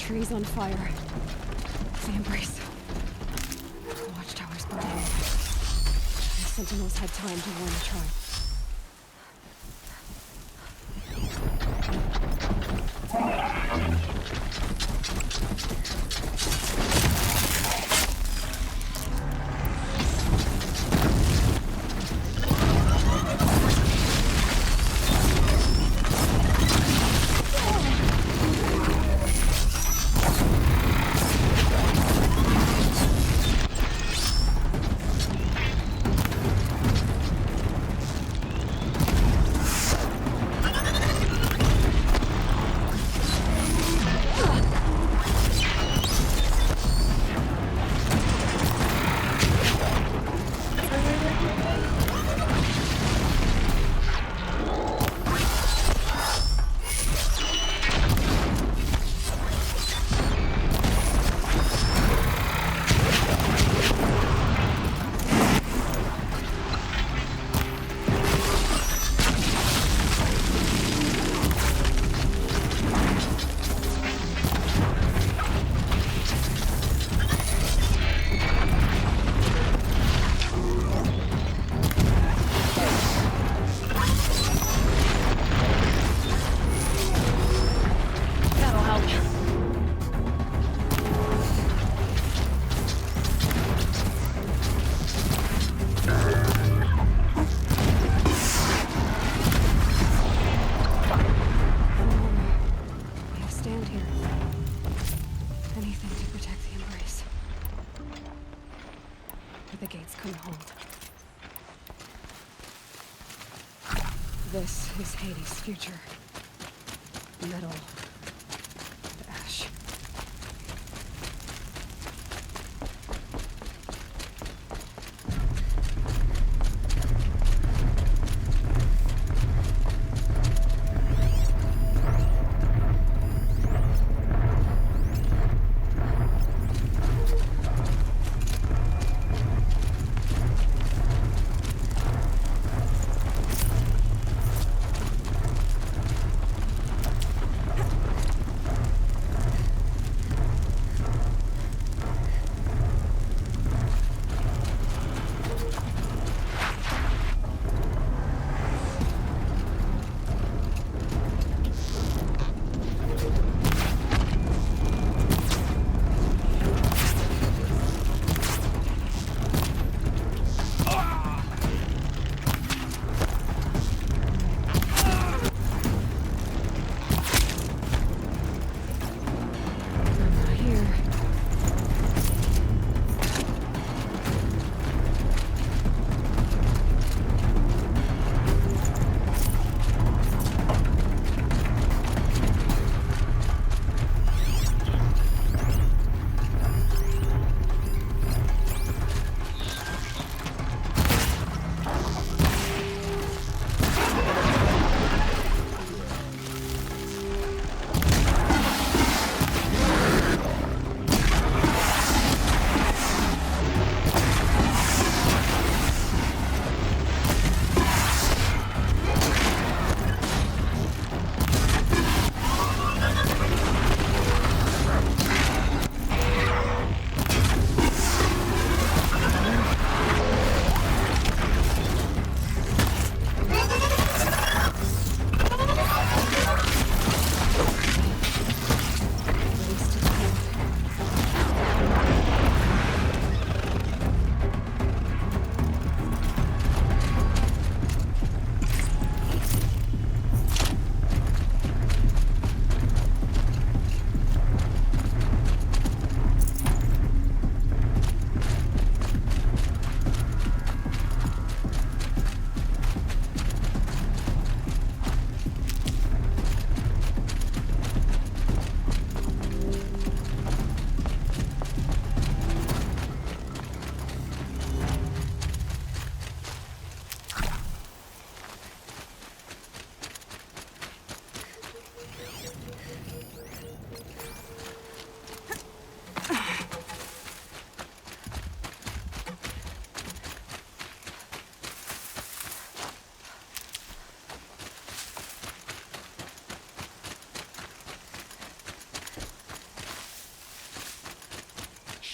trees on fire. The embrace. The watchtowers burning. The sentinels had time to warn the tribe. This is Hades' future. Metal and ash.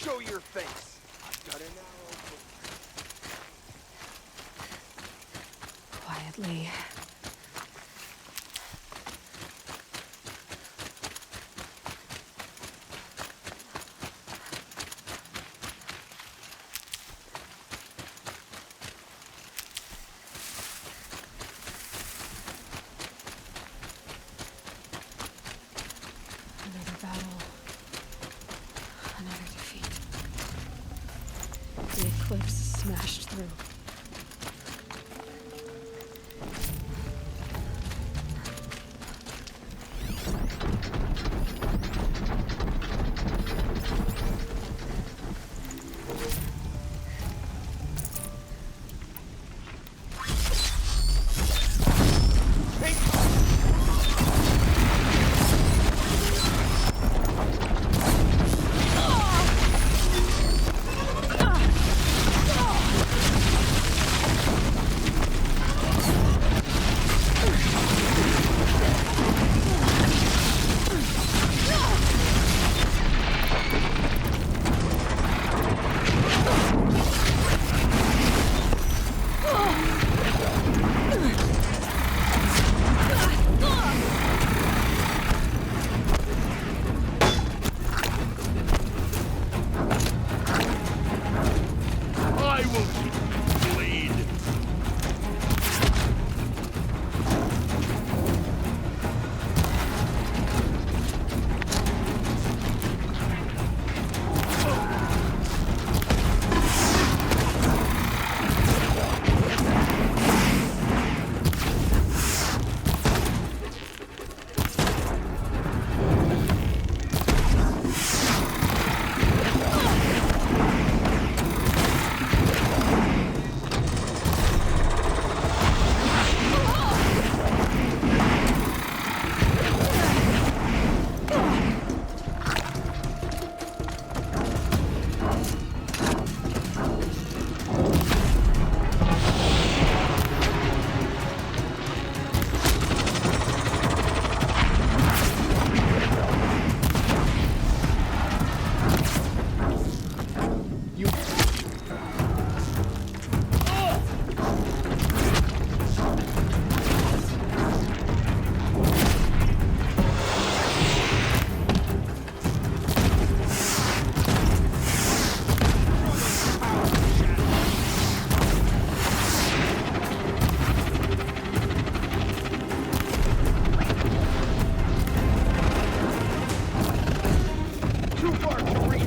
Show your face. I've got an arrow for... Quietly. Another battle. Another defeat. The eclipse smashed through. I will keep you bleed. Too far to reach.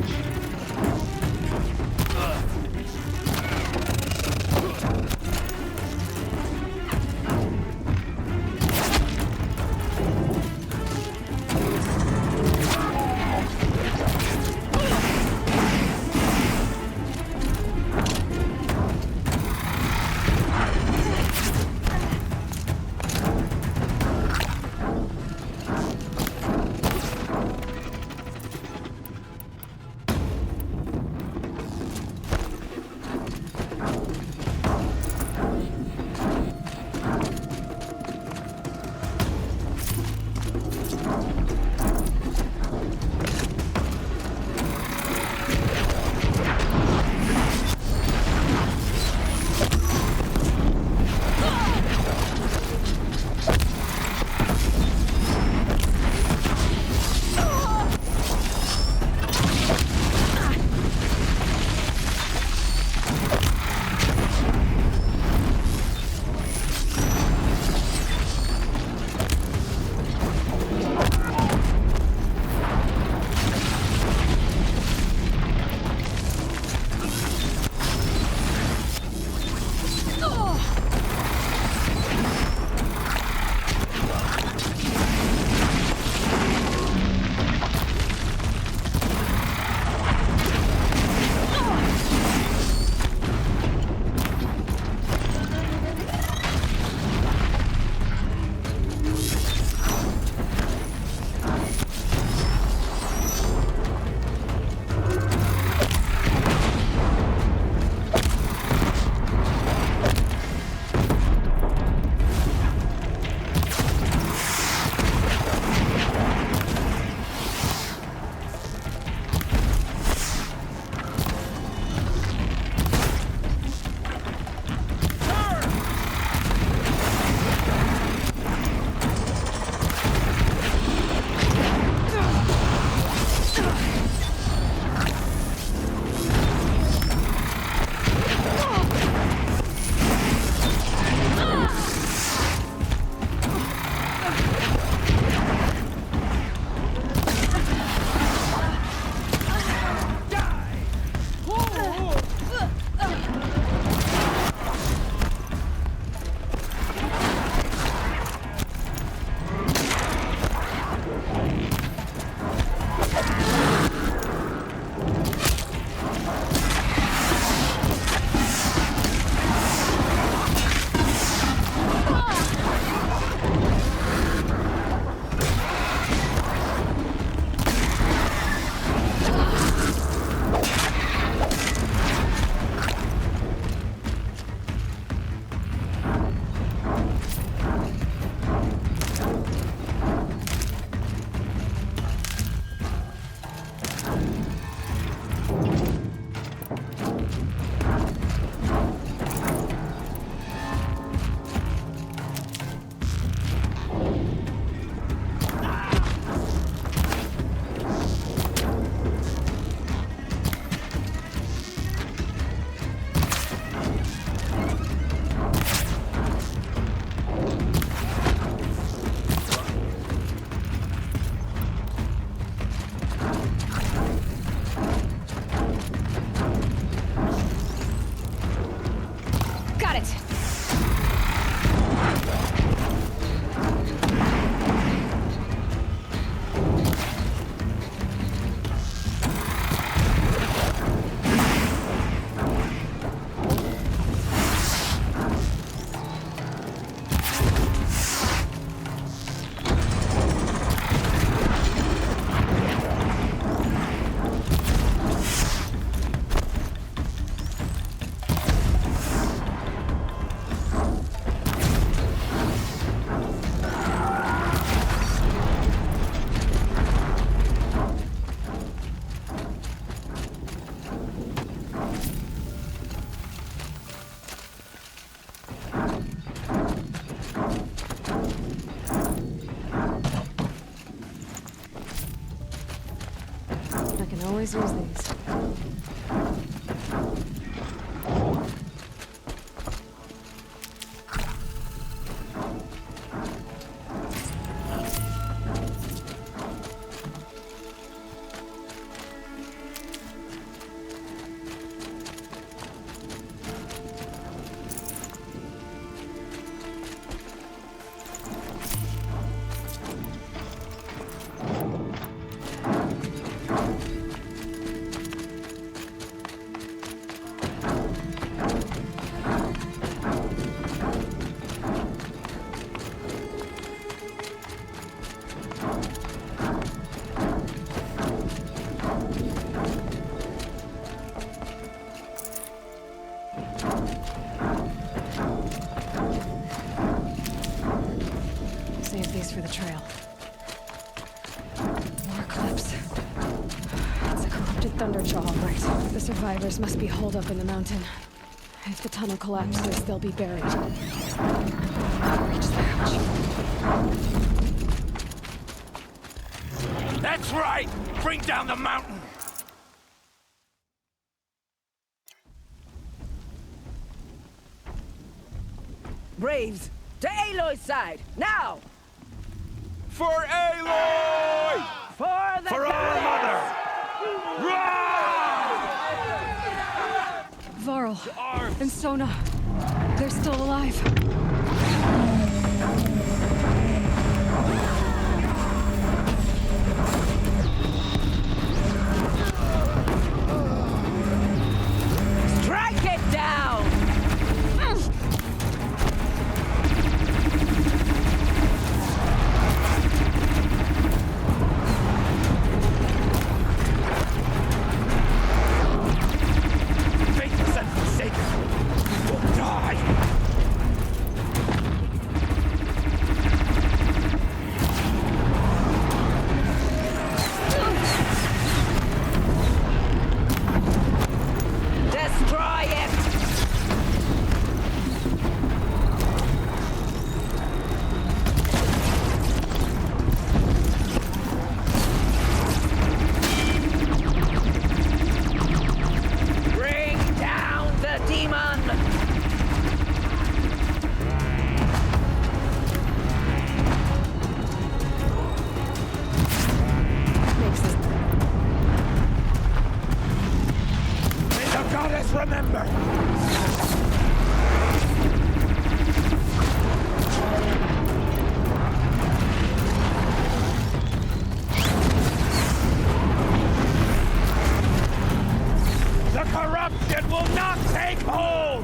I can always use these. Save these for the trail. More clips. It's a corrupted thunderjaw, all right. The survivors must be holed up in the mountain. If the tunnel collapses, they'll be buried. Reach the hatch. That's right! Bring down the mountain! Braves, to Aloy's side, now! For Aloy! For the For our mother! Varl and Sona. They're still alive. Strike it down! Faithless and forsaken! You will die! Destroy it! Bring down the demon! Makes this May the goddess remember! The corruption will not take hold!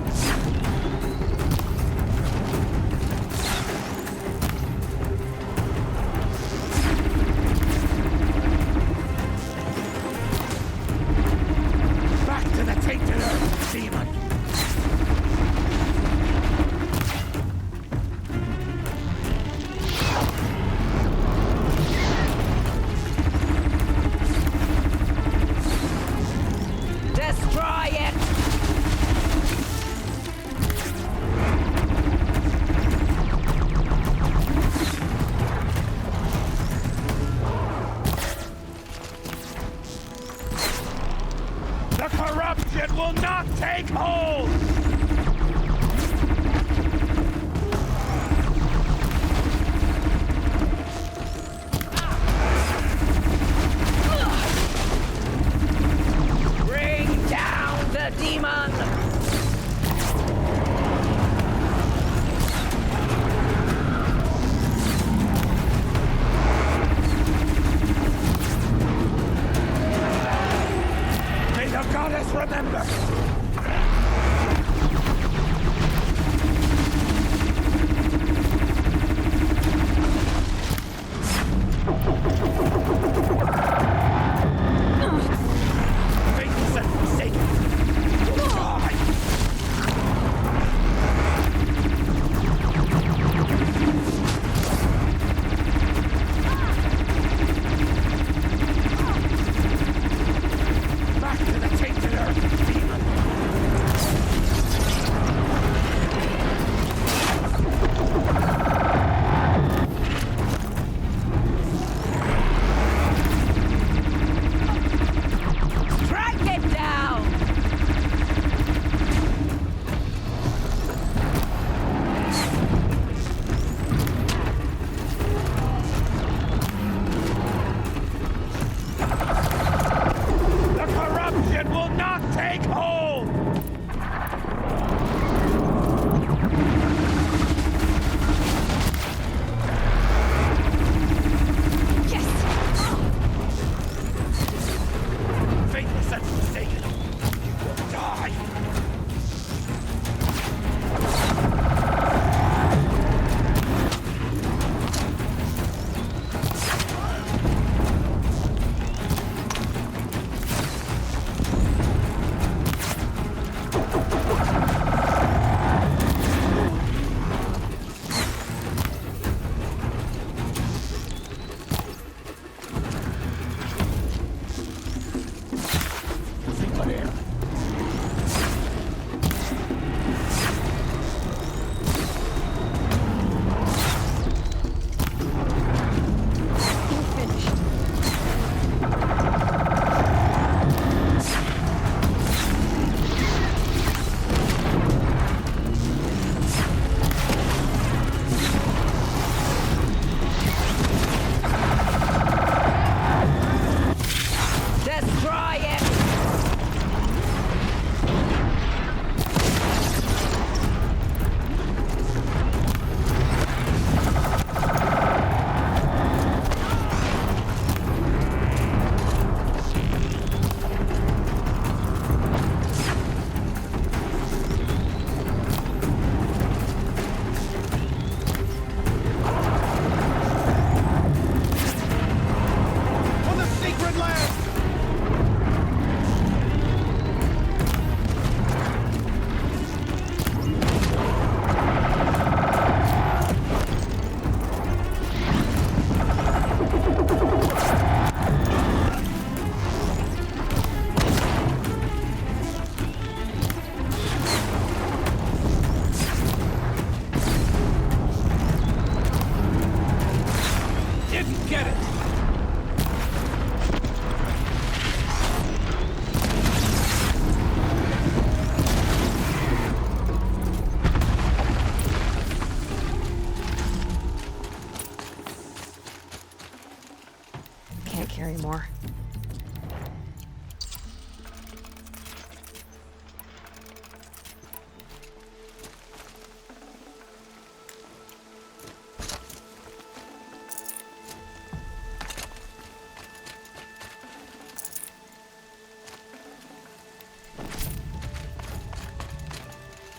Back to the tainted earth, demon! Destroy it! The corruption will not take hold! Bring down the demon! May the goddess remember! Faithless and forsaken! You will die! Back to the tainted earth, demon!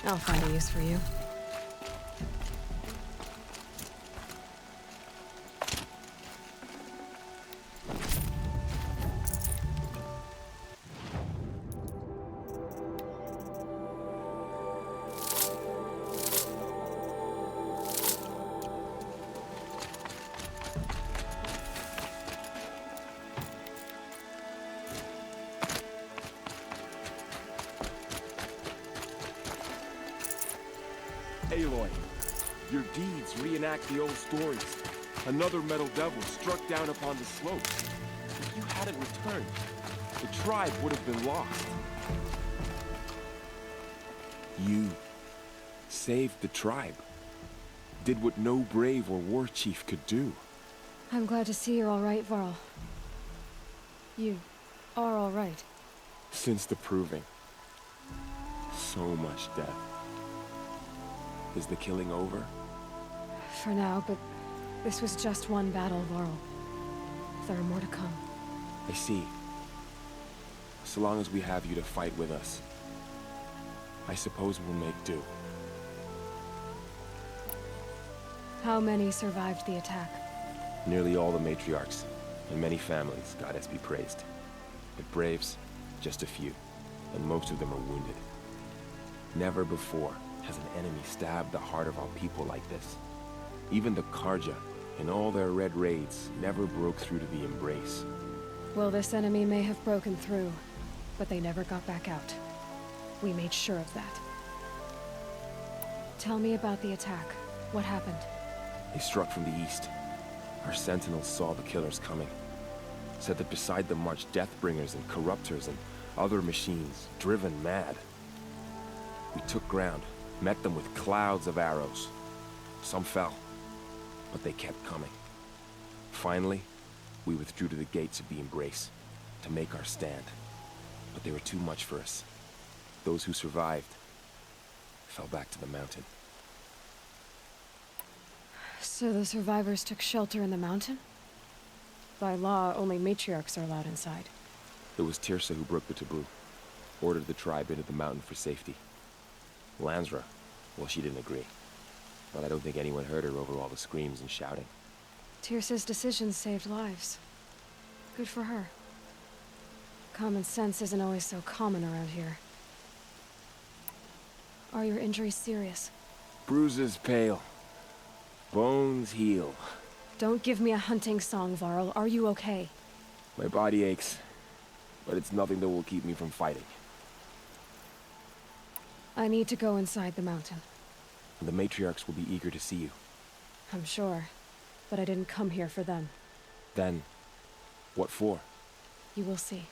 I'll find a use for you. Aloy, your deeds reenact the old stories. Another metal devil struck down upon the slope. If you hadn't returned, the tribe would have been lost. You saved the tribe. Did what no brave or war chief could do. I'm glad to see you're all right, Varl. You are all right. Since the proving. So much death. Is the killing over? For now, but this was just one battle, Varl. There are more to come. I see. So long as we have you to fight with us, I suppose we'll make do. How many survived the attack? Nearly all the matriarchs, and many families, goddess be praised. But braves, just a few, and most of them are wounded. Never before has an enemy stabbed the heart of our people like this. Even the Karja, in all their red raids, never broke through to the embrace. Well, this enemy may have broken through, but they never got back out. We made sure of that. Tell me about the attack. What happened? They struck from the east. Our sentinels saw the killers coming. Said that beside them marched Deathbringers and Corruptors and other machines, driven mad. We took ground, met them with clouds of arrows. Some fell, but they kept coming. Finally, we withdrew to the gates of the Embrace to make our stand. But they were too much for us. Those who survived fell back to the mountain. So the survivors took shelter in the mountain? By law, only matriarchs are allowed inside. It was Tirsa who broke the taboo, ordered the tribe into the mountain for safety. Lansra, well, she didn't agree. But I don't think anyone heard her over all the screams and shouting. Tirsa's decisions saved lives. Good for her. Common sense isn't always so common around here. Are your injuries serious? Bruises pale. Bones heal. Don't give me a hunting song, Varl. Are you okay? My body aches, but it's nothing that will keep me from fighting. I need to go inside the mountain. The matriarchs will be eager to see you. I'm sure, but I didn't come here for them. Then, what for? You will see.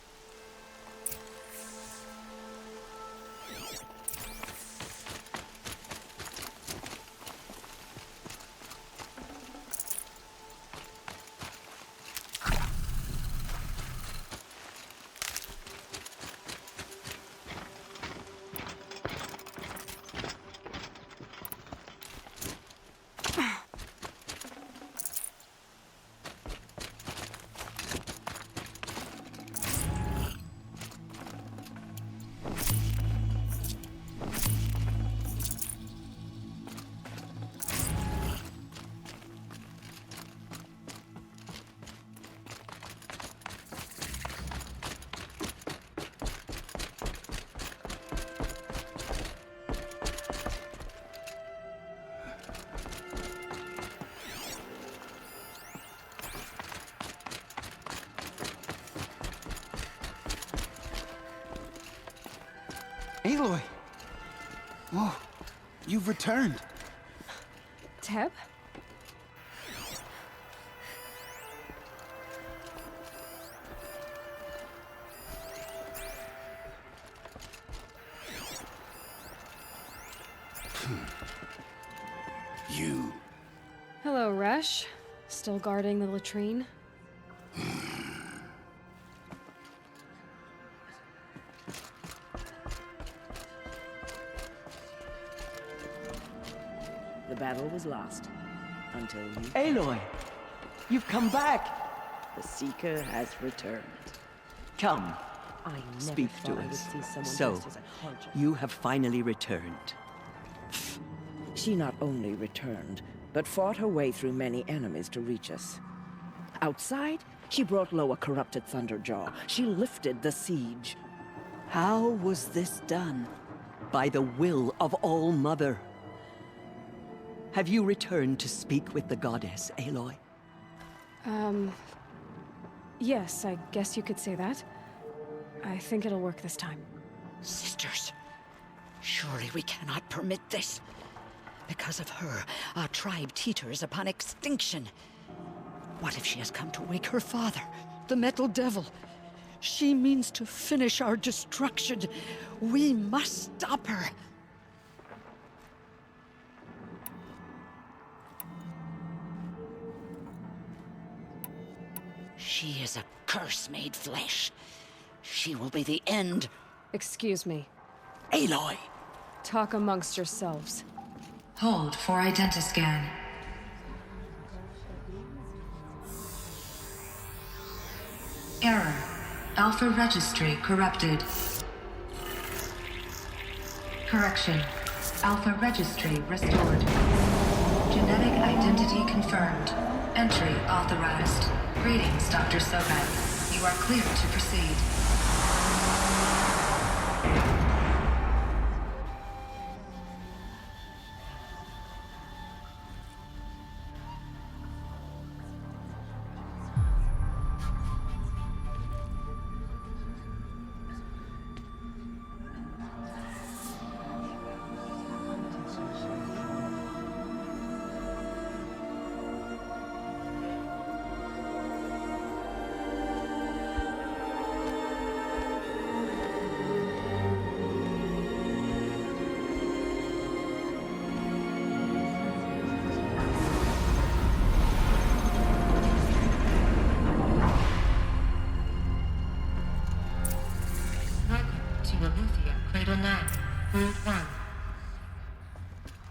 Aloy! Oh, you've returned. Teb? You. Hello, Resh. Still guarding the latrine? The battle was lost. Until you... Aloy! You've come back! The Seeker has returned. Come, I never speak thought to I would us. see someone So, dressed as a Karja. you have finally returned. She not only returned, but fought her way through many enemies to reach us. Outside, she brought low a corrupted Thunderjaw. She lifted the siege. How was this done? By the will of All-Mother. Have you returned to speak with the goddess, Aloy? Yes, I guess you could say that. I think it'll work this time. Sisters, surely we cannot permit this. Because of her, our tribe teeters upon extinction. What if she has come to wake her father, the Metal Devil? She means to finish our destruction. We must stop her. She is a curse made flesh. She will be the end. Excuse me. Aloy! Talk amongst yourselves. Hold for identiscan. Error. Alpha registry corrupted. Correction. Alpha registry restored. Genetic identity confirmed. Entry authorized. Greetings, Dr. Sobat. You are clear to proceed.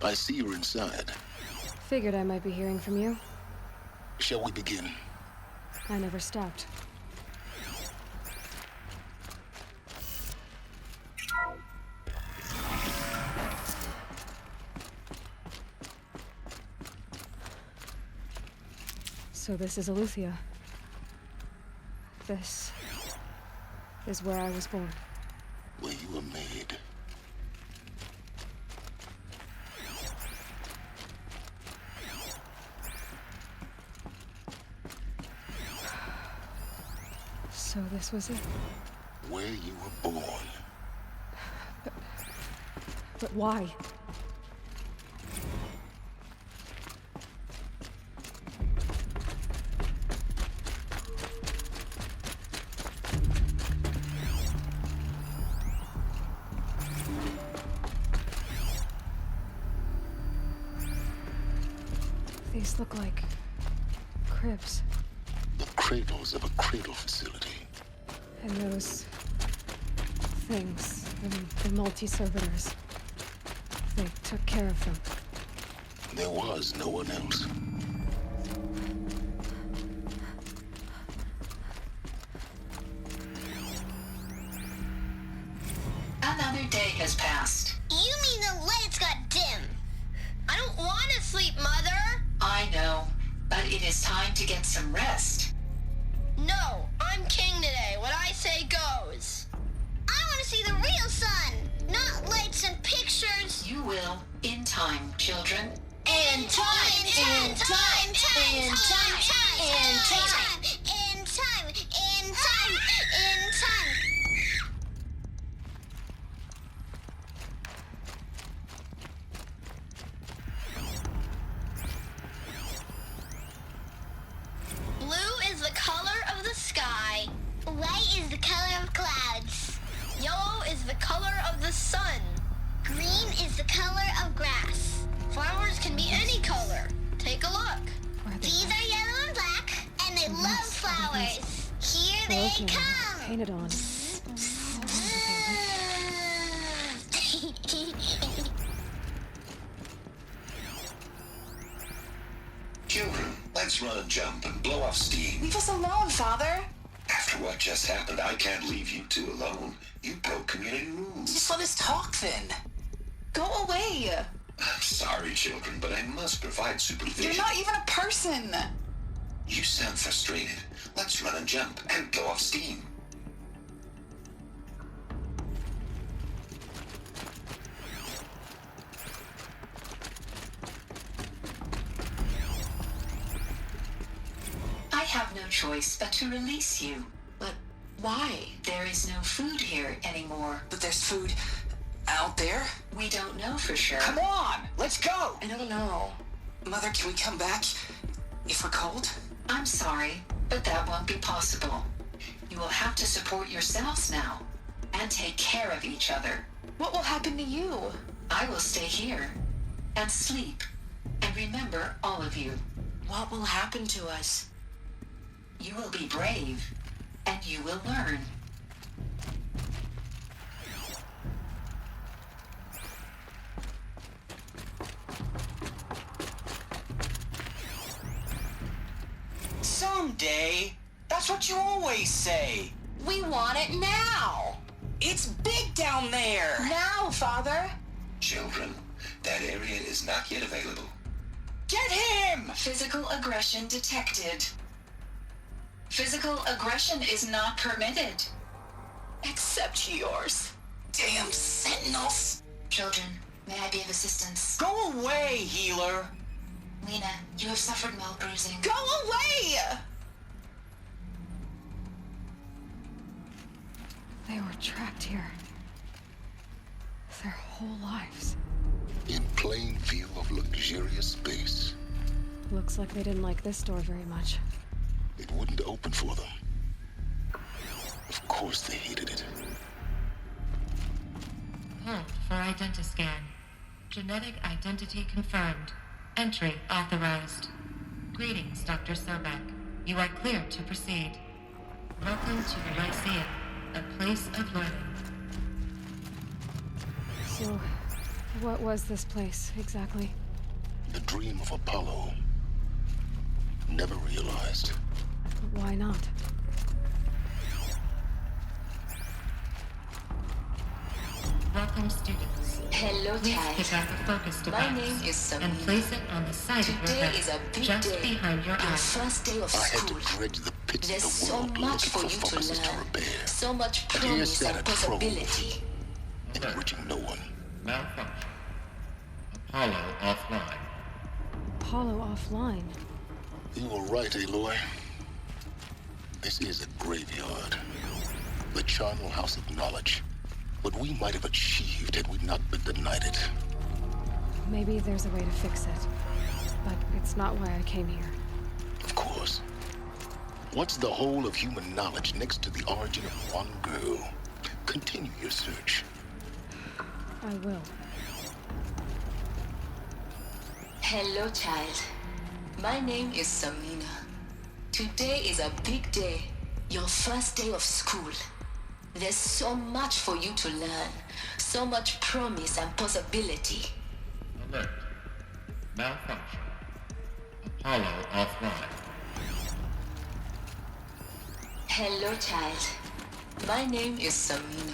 I see you're inside. Figured I might be hearing from you. Shall we begin? I never stopped. So this is Aletheia. This is where I was born. Where you were made. So this was it? Where you were born. But why? These look like cribs. The cradles of a cradle facility. And those things, the multi-servitors, they took care of them. There was no one else. Another day has passed. You mean the lights got dim? I don't want to sleep, Mother! I know, but it is time to get some rest. No, I'm king today. What I say goes. I want to see the real sun, not lights and pictures. You will, in time, children. In time, in time, in time, in time, in time, in time, in time, in time. Blue is the color of the sky. White is the color of clouds. Yellow is the color of the sun. Green is the color of grass. Flowers can be any color. Take a look. These are yellow and black, and they love flowers. Here they come. Painted on. Children, let's run and jump and blow off steam. Leave us alone, Father. After what just happened, I can't leave you two alone. You broke community rules. Just let us talk then. Go away. I'm sorry, children, but I must provide supervision. You're not even a person! You sound frustrated. Let's run and jump and blow off steam. I have no choice but to release you. But why? There is no food here anymore. But there's food out there? We don't know for sure. Come on! Let's go! I don't know. Mother, can we come back if we're cold? I'm sorry, but that won't be possible. You will have to support yourselves now and take care of each other. What will happen to you? I will stay here and sleep and remember all of you. What will happen to us? You will be brave and you will learn. Someday. That's what you always say. We want it now. It's big down there. Now, Father. Children, that area is not yet available. Get him! Physical aggression detected. Physical aggression is not permitted. Except yours. Damn sentinels. Children, may I be of assistance? Go away, healer. Lena, you have suffered mild bruising. Go away! They were trapped here. Their whole lives. In plain view of luxurious space. Looks like they didn't like this door very much. It wouldn't open for them. Of course they hated it. Hold for identiscan. Genetic identity confirmed. Entry authorized. Greetings, Dr. Sobek. You are cleared to proceed. Welcome to the RYZEN, a place of learning. So, what was this place, exactly? The dream of Apollo. Never realized. Why not? Welcome, students. Hello, Please child. pick up the focus device My name is Samina. and place it on the side of your Today head, is a big just day. behind your Your eyes. first day of I had school. to dredge the pits There's of the so world much for looking you for to focuses to learn. repair. So much But here's promise that and a trouble. possibility. Enriching no one. Malfunction. Apollo offline. Apollo offline. You were right, Aloy. This is a graveyard. The charnel house of knowledge. What we might have achieved had we not been denied it. Maybe there's a way to fix it. But it's not why I came here. Of course. What's the whole of human knowledge next to the origin of one girl? Continue your search. I will. Hello, child. My name is Samina. Today is a big day. Your first day of school. There's so much for you to learn. So much promise and possibility. Alert. Malfunction. Apollo offline. Hello, child. My name is Samina.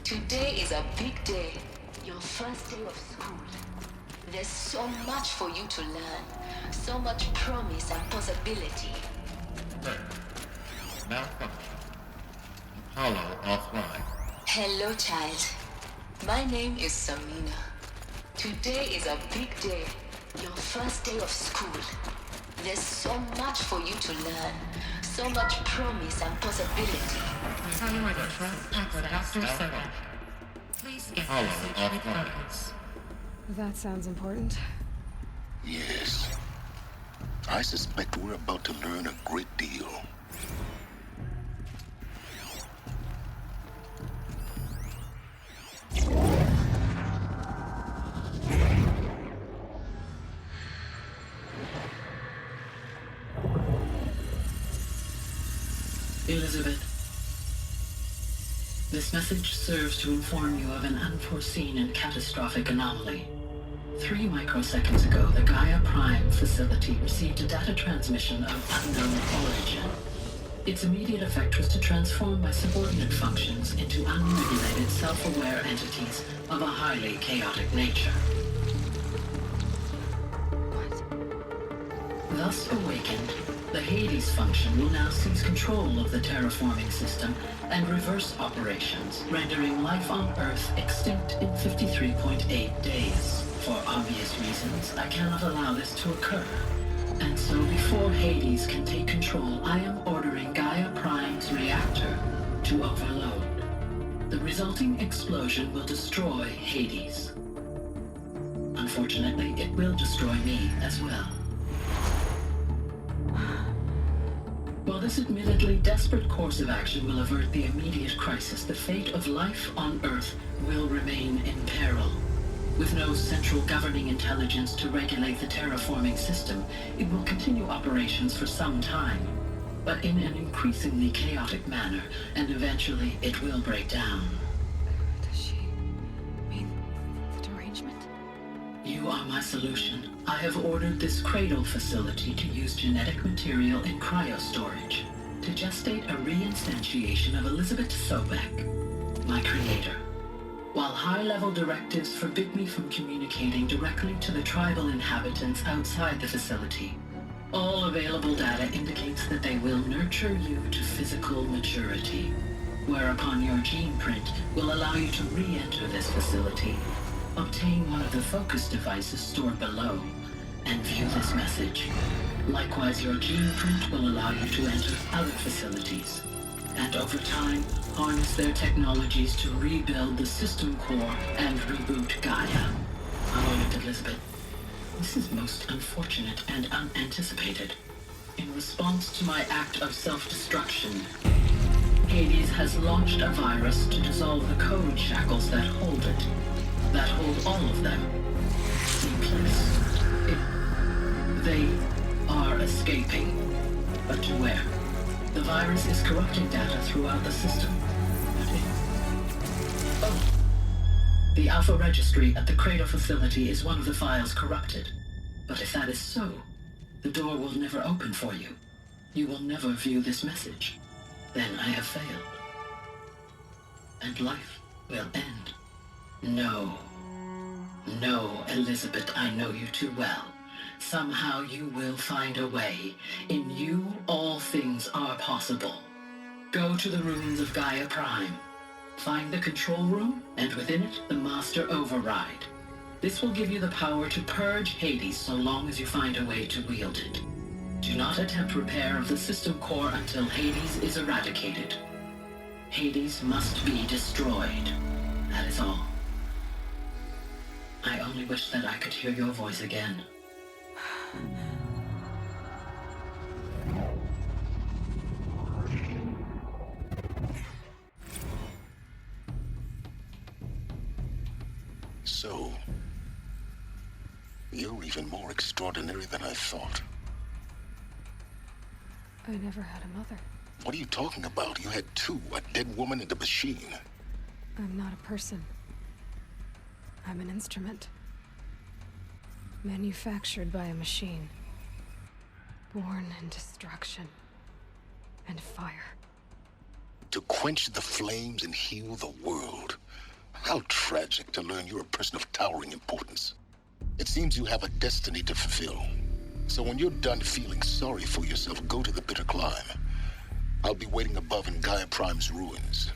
Today is a big day. Your first day of school. There's so much for you to learn. So much promise and possibility. Alert. Malfunction. Apollo offline. Hello, child. My name is Samina. Today is a big day. Your first day of school. There's so much for you to learn. So much promise and possibility. Priority for Dr. Sobek. Please get message with focus. That sounds important. Yes. I suspect we're about to learn a great deal. Elizabeth, this message serves to inform you of an unforeseen and catastrophic anomaly. 3 microseconds ago, the Gaia Prime facility received a data transmission of unknown origin. Its immediate effect was to transform my subordinate functions into unregulated, self-aware entities of a highly chaotic nature. Thus awakened, the Hades function will now seize control of the terraforming system and reverse operations, rendering life on Earth extinct in 53.8 days. For obvious reasons, I cannot allow this to occur. And so before Hades can take control, I am ordering Gaia Prime's reactor to overload. The resulting explosion will destroy Hades. Unfortunately, it will destroy me as well. While this admittedly desperate course of action will avert the immediate crisis, the fate of life on Earth will remain in peril. With no central governing intelligence to regulate the terraforming system, it will continue operations for some time, but in an increasingly chaotic manner, and eventually it will break down. Does she mean the derangement? You are my solution. I have ordered this cradle facility to use genetic material in cryostorage to gestate a reinstantiation of Elizabeth Sobek, my creator. While high-level directives forbid me from communicating directly to the tribal inhabitants outside the facility, all available data indicates that they will nurture you to physical maturity, whereupon your gene print will allow you to re-enter this facility, obtain one of the focus devices stored below, and view this message. Likewise, your gene print will allow you to enter other facilities, and over time, harness their technologies to rebuild the system core and reboot Gaia. A moment, Elizabeth. This is most unfortunate and unanticipated. In response to my act of self-destruction, Hades has launched a virus to dissolve the code shackles that hold it, that hold all of them in place. They are escaping, but to where? The virus is corrupting data throughout the system. Oh. The Alpha Registry at the Cradle facility is one of the files corrupted. But if that is so, the door will never open for you. You will never view this message. Then I have failed. And life will end. No. No, Elizabeth, I know you too well. Somehow you will find a way. In you, all things are possible. Go to the ruins of Gaia Prime. Find the control room, and within it, the Master Override. This will give you the power to purge Hades so long as you find a way to wield it. Do not attempt repair of the system core until Hades is eradicated. Hades must be destroyed. That is all. I only wish that I could hear your voice again. So, you're even more extraordinary than I thought. I never had a mother. What are you talking about? You had two, a dead woman and a machine. I'm not a person. I'm an instrument. Manufactured by a machine. Born in destruction and fire. To quench the flames and heal the world. How tragic to learn you're a person of towering importance. It seems you have a destiny to fulfill. So when you're done feeling sorry for yourself, go to the bitter climb. I'll be waiting above in Gaia Prime's ruins.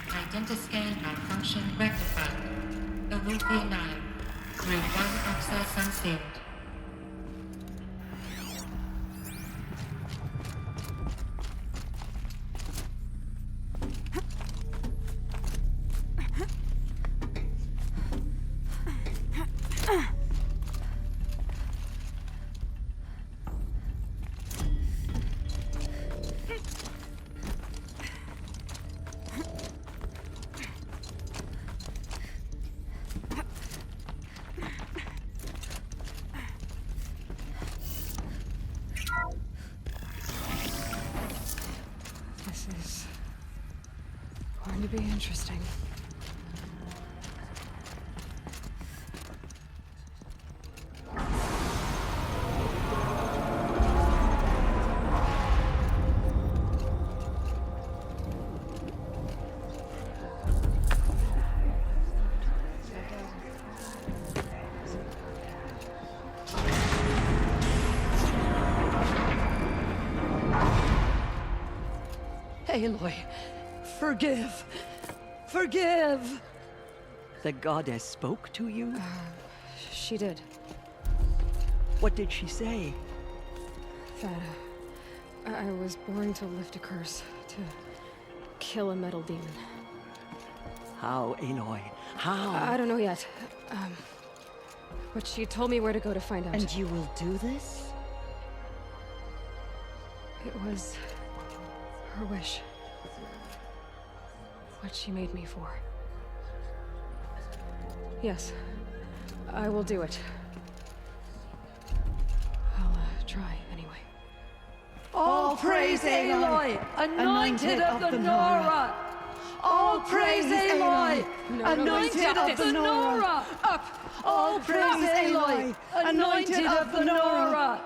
Identiscan malfunction rectified. Olympian 9. Group 1 access unsealed. This is going to be interesting. Aloy, forgive. Forgive! The goddess spoke to you? She did. What did she say? That I was born to lift a curse, to kill a metal demon. How, Aloy? How? I don't know yet. But she told me where to go to find out. And you will do this? It was her wish. What she made me for. Yes, I will do it. I'll try anyway. All praise Aloy, anointed of the Nora! All praise Aloy, anointed of the Nora! Up! All praise Aloy, anointed of the Nora!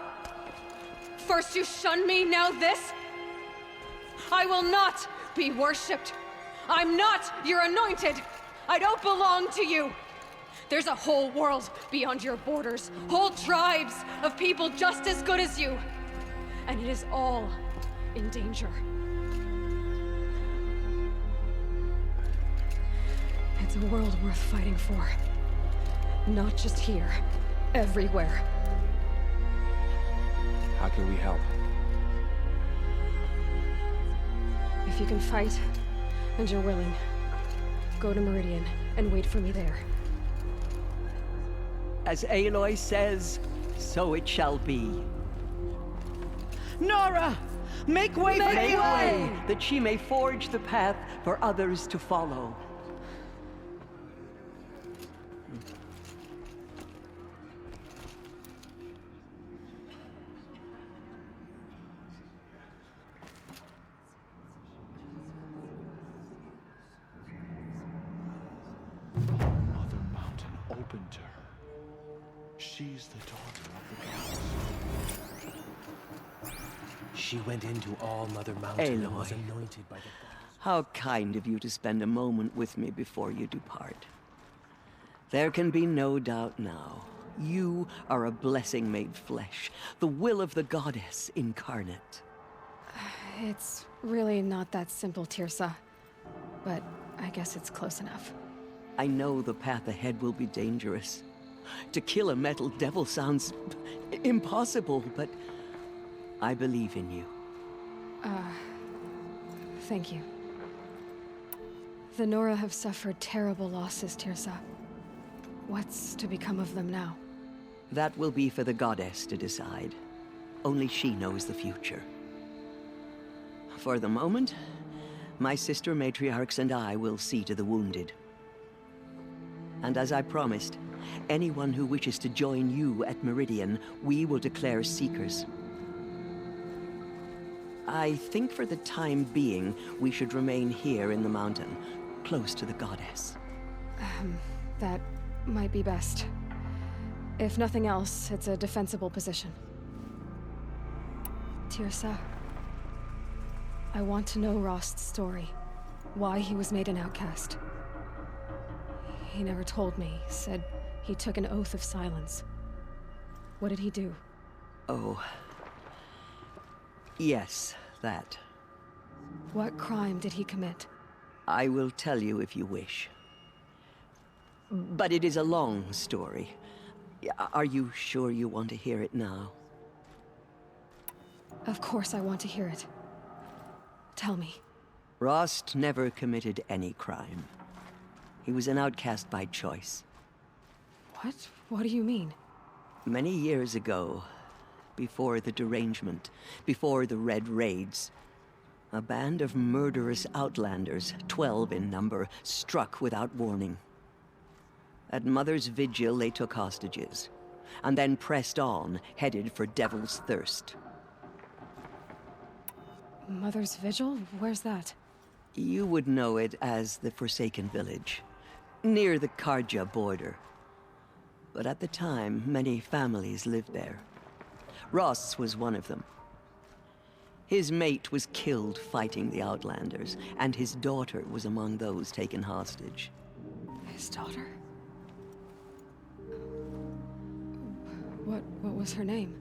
First you shun me, now this? I will not be worshipped. I'm not your anointed. I don't belong to you. There's a whole world beyond your borders, whole tribes of people just as good as you. And it is all in danger. It's a world worth fighting for. Not just here, everywhere. How can we help? If you can fight, and you're willing, go to Meridian and wait for me there. As Aloy says, so it shall be. Nora! Make way for Aloy! That she may forge the path for others to follow. Mother Mountain opened to her. She's the daughter of the gods. She went into All Mother Mountain and was Aloy. anointed by the goddess. How kind of you to spend a moment with me before you depart. There can be no doubt now. You are a blessing made flesh, the will of the goddess incarnate. It's really not that simple, Tirsa. But I guess it's close enough. I know the path ahead will be dangerous. To kill a metal devil sounds impossible, but I believe in you. Thank you. The Nora have suffered terrible losses, Tirsa. What's to become of them now? That will be for the goddess to decide. Only she knows the future. For the moment, my sister matriarchs and I will see to the wounded. And as I promised, anyone who wishes to join you at Meridian, we will declare seekers. I think for the time being, we should remain here in the mountain, close to the goddess. That might be best. If nothing else, it's a defensible position. Tirsa, I want to know Rost's story. Why he was made an outcast. He never told me, said he took an oath of silence. What did he do? Oh. Yes, that. What crime did he commit? I will tell you if you wish. But it is a long story. Are you sure you want to hear it now? Of course I want to hear it. Tell me. Rost never committed any crime. He was an outcast by choice. What? What do you mean? Many years ago, before the derangement, before the Red Raids, a band of murderous outlanders, 12 in number, struck without warning. At Mother's vigil, they took hostages, and then pressed on, headed for Devil's Thirst. Mother's Vigil? Where's that? You would know it as the Forsaken Village, near the Karja border. But at the time, many families lived there. Rost's was one of them. His mate was killed fighting the Outlanders, and his daughter was among those taken hostage. His daughter? What was her name?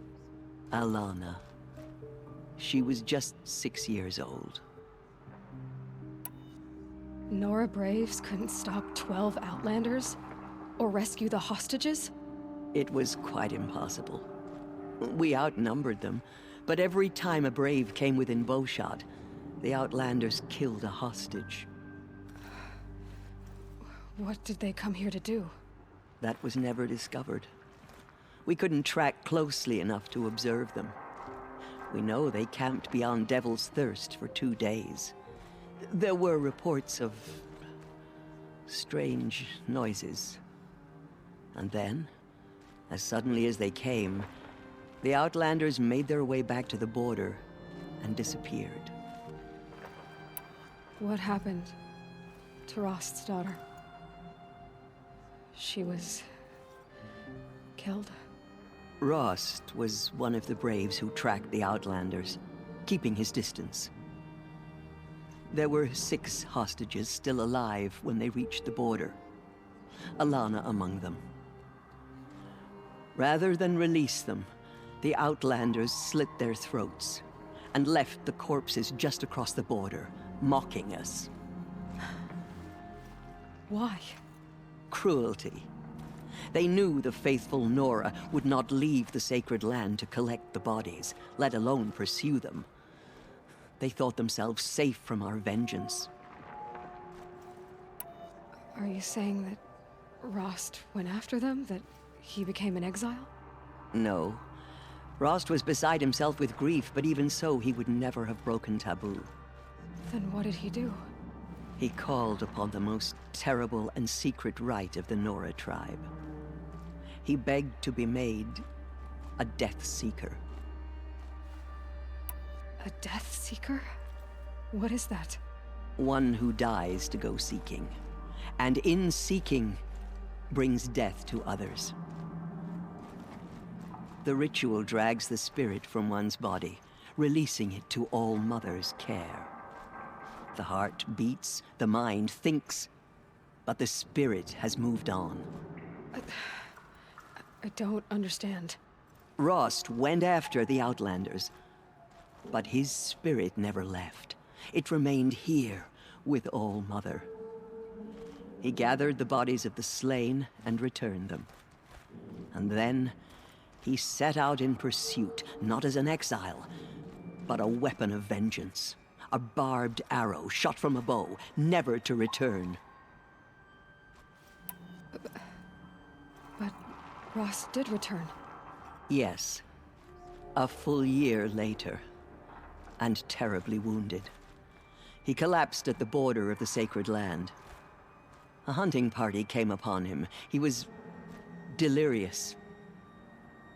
Alana. She was just 6 years old. Nora Braves couldn't stop 12 Outlanders? Or rescue the hostages? It was quite impossible. We outnumbered them, but every time a Brave came within bowshot, the Outlanders killed a hostage. What did they come here to do? That was never discovered. We couldn't track closely enough to observe them. We know they camped beyond Devil's Thirst for 2 days. There were reports of strange noises. And then, as suddenly as they came, the Outlanders made their way back to the border and disappeared. What happened to Rost's daughter? She was killed? Rost was one of the Braves who tracked the Outlanders, keeping his distance. There were 6 hostages still alive when they reached the border, Alana among them. Rather than release them, the Outlanders slit their throats and left the corpses just across the border, mocking us. Why? Cruelty. They knew the faithful Nora would not leave the sacred land to collect the bodies, let alone pursue them. They thought themselves safe from our vengeance. Are you saying that Rost went after them? That he became an exile? No. Rost was beside himself with grief, but even so, he would never have broken taboo. Then what did he do? He called upon the most terrible and secret rite of the Nora tribe. He begged to be made a Death Seeker. A Death Seeker? What is that? One who dies to go seeking, and in seeking, brings death to others. The ritual drags the spirit from one's body, releasing it to All Mother's care. The heart beats, the mind thinks, but the spirit has moved on. I don't understand. Rost went after the Outlanders, but his spirit never left. It remained here with All Mother. He gathered the bodies of the slain and returned them. And then he set out in pursuit, not as an exile, but a weapon of vengeance. A barbed arrow shot from a bow, never to return. But Rost did return. Yes. A full year later. And terribly wounded. He collapsed at the border of the sacred land. A hunting party came upon him. He was delirious.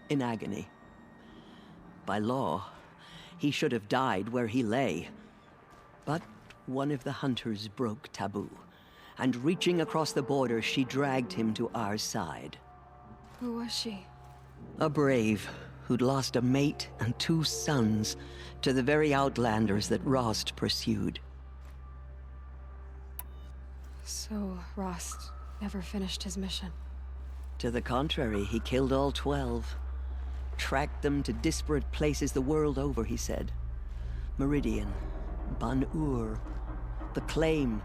In agony. By law, he should have died where he lay. But one of the hunters broke taboo, and reaching across the border, she dragged him to our side. Who was she? A brave who'd lost a mate and 2 sons to the very Outlanders that Rost pursued. So Rost never finished his mission? To the contrary, he killed all 12. Tracked them to disparate places the world over, he said. Meridian, Ban-Ur, the Claim,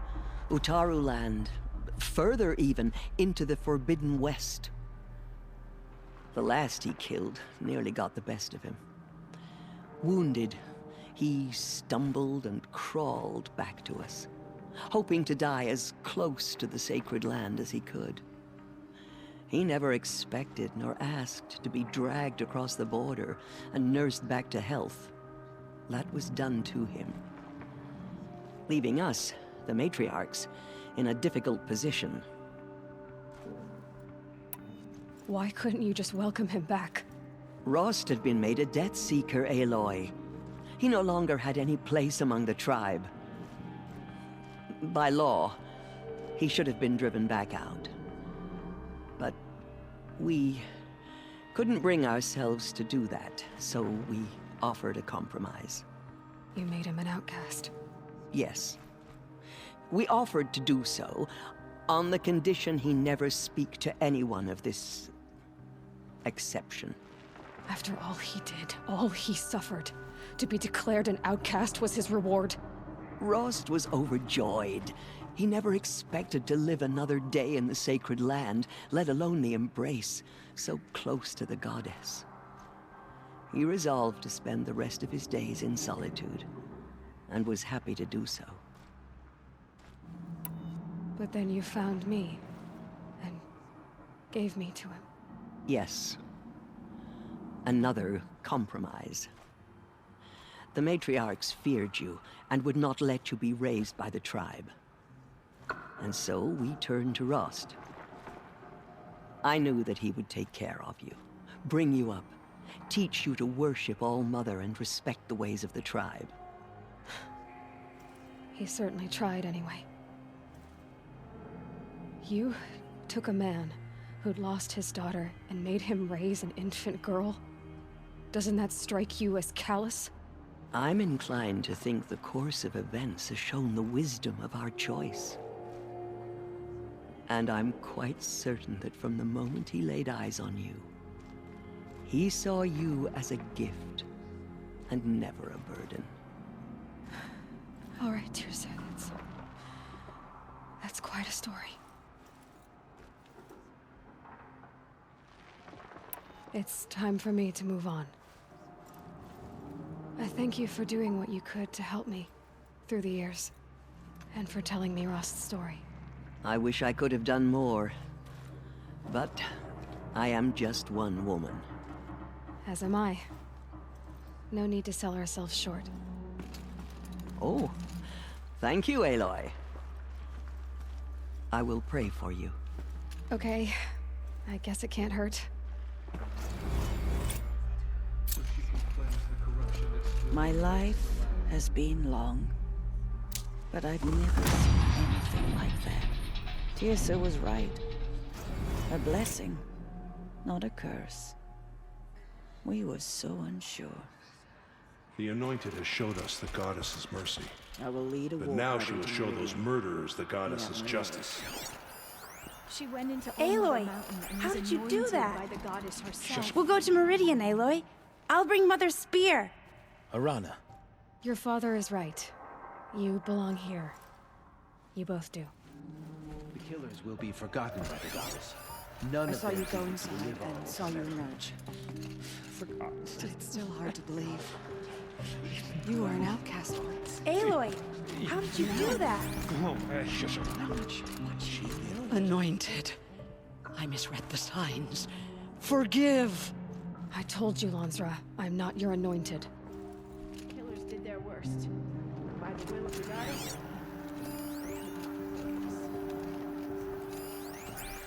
Utaru Land, further even, into the Forbidden West. The last he killed nearly got the best of him. Wounded, he stumbled and crawled back to us, hoping to die as close to the sacred land as he could. He never expected nor asked to be dragged across the border and nursed back to health. That was done to him, leaving us, the matriarchs, in a difficult position. Why couldn't you just welcome him back? Rost had been made a Death Seeker, Aloy. He no longer had any place among the tribe. By law, he should have been driven back out. But we couldn't bring ourselves to do that, so we offered a compromise. You made him an outcast? Yes. We offered to do so on the condition he never speak to anyone of this exception. After all he did, all he suffered, to be declared an outcast was his reward. Rost was overjoyed. He never expected to live another day in the sacred land, let alone the embrace, so close to the goddess. He resolved to spend the rest of his days in solitude, and was happy to do so. But then you found me, and gave me to him. Yes. Another compromise. The matriarchs feared you, and would not let you be raised by the tribe. And so we turned to Rost. I knew that he would take care of you, bring you up, teach you to worship All-Mother and respect the ways of the tribe. He certainly tried anyway. You took a man who'd lost his daughter and made him raise an infant girl? Doesn't that strike you as callous? I'm inclined to think the course of events has shown the wisdom of our choice. And I'm quite certain that from the moment he laid eyes on you, he saw you as a gift, and never a burden. All right, dear sir, that's quite a story. It's time for me to move on. I thank you for doing what you could to help me through the years, and for telling me Rost's story. I wish I could have done more, but I am just one woman. As am I. No need to sell ourselves short. Oh, thank you, Aloy. I will pray for you. Okay, I guess it can't hurt. My life has been long, but I've never seen anything like that. Tirsa was right. A blessing, not a curse. We were so unsure. The Anointed has showed us the Goddess's mercy. I will lead a But war now party she will to show Meridian. those murderers the Goddess's justice. She went into Aloy, how did you do that? By the goddess herself. We'll go to Meridian, Aloy. I'll bring Mother's spear. Arana. Your father is right. You belong here. You both do. The killers will be forgotten by the goddess. None I of saw their you go deeds will inside live on. and saw you emerge. Forgotten. But it's still hard to believe. You were an outcast once. Aloy, how did you do that? Shush up. Anointed. I misread the signs. Forgive! I told you, Lansra, I'm not your anointed. The killers did their worst. By the will of the goddess.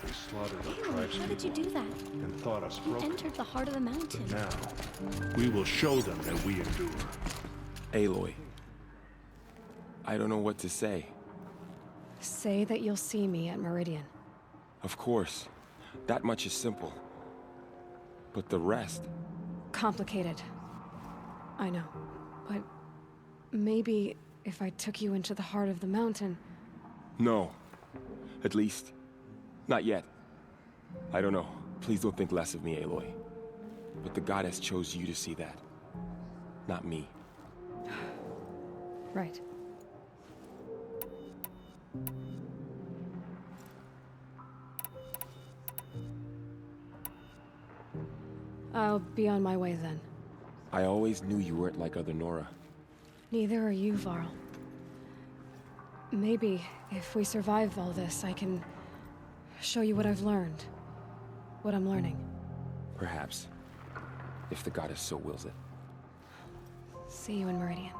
They slaughtered our Aloy, tribes how did you do that? and thought us You broken. entered the heart of the mountain. But now, we will show them that we endure. Aloy. I don't know what to say. Say that you'll see me at Meridian. Of course. That much is simple. But the rest... Complicated. I know. But maybe if I took you into the heart of the mountain... No. At least, not yet. I don't know. Please don't think less of me, Aloy. But the goddess chose you to see that. Not me. Right. I'll be on my way then. I always knew you weren't like other Nora. Neither are you, Varl. Maybe, if we survive all this, I can show you what I've learned. What I'm learning. Perhaps. If the goddess so wills it. See you in Meridian.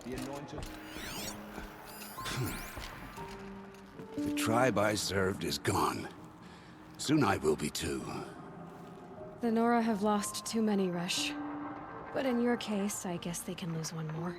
The Anointed. The tribe I served is gone. Soon I will be too. The Nora have lost too many, Resh. But in your case, I guess they can lose one more.